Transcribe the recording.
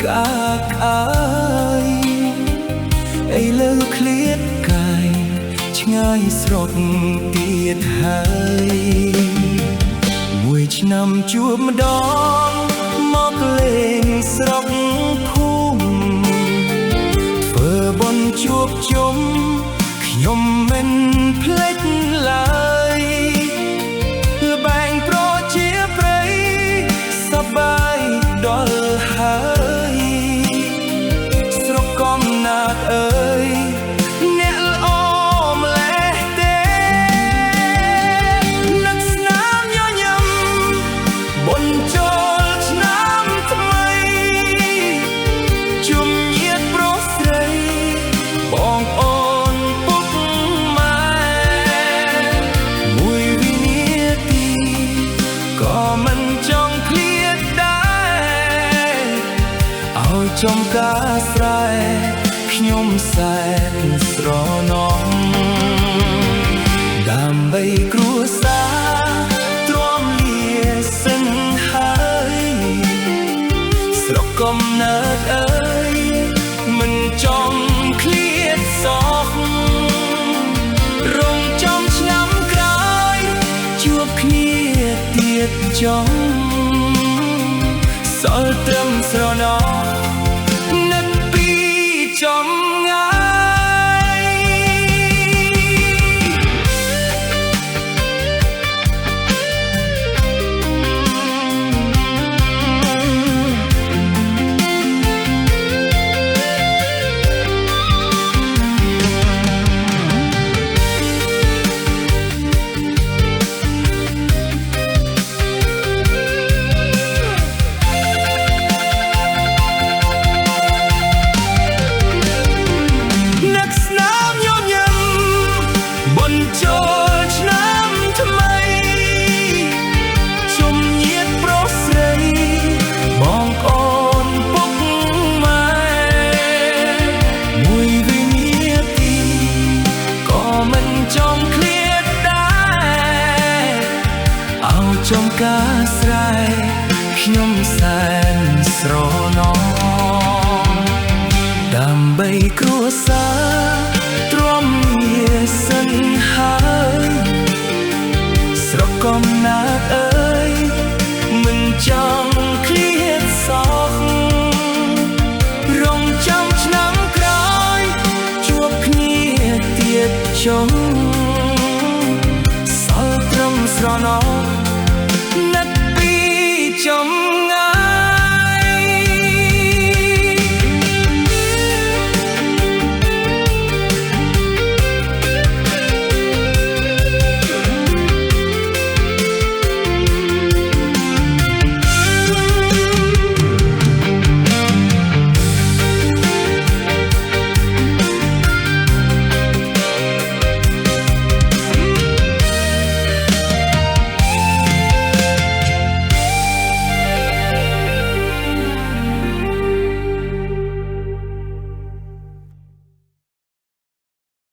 កាយអីលើឃ្លៀតកាយឆ្ងាយស្រកទៀតហើយមួយឆ្នាំជួបម្ដងមកលេងស្រុកភូមិធ្វើបុណ្យជួបជុំខ្ញុំមិនភ្លេចឡើយបែងប្រជាប្រិយសប្បាយដល់ហើយស្រុកកំណើតអើយអ្នកល្អម្លេះទេនឹកស្នាមញញឹមបុណ្យចូលឆ្នាំថ្មីជុំញាតិប្រុសស្រីបងអូនពុកម៉ែមួយវិនាទីក៏មិនចង់ឃ្លាតដែរឲ្យចំការស្រែខ្ញុំសែនស្រណំដើម្បីគ្រួសារទ្រាំលាសិនហើយស្រុកកំណើតអើយមិនចង់ឃ្លាតសោះរងចំឆ្នាំក្រោយជួបគ្នាទៀតចង់សល់ត្រឹមស្រណោនឹកពីចំងាយចូលឆ្នាំថ្មីជុំញាតិប្រុសស្រីបងប្អូនពុកម៉ែមួយវិនាទីក៏មិនចង់ឃ្លាតដែរឲ្យចំការស្រែខ្ញុំសែនស្រណំដើម្បីគ្រួ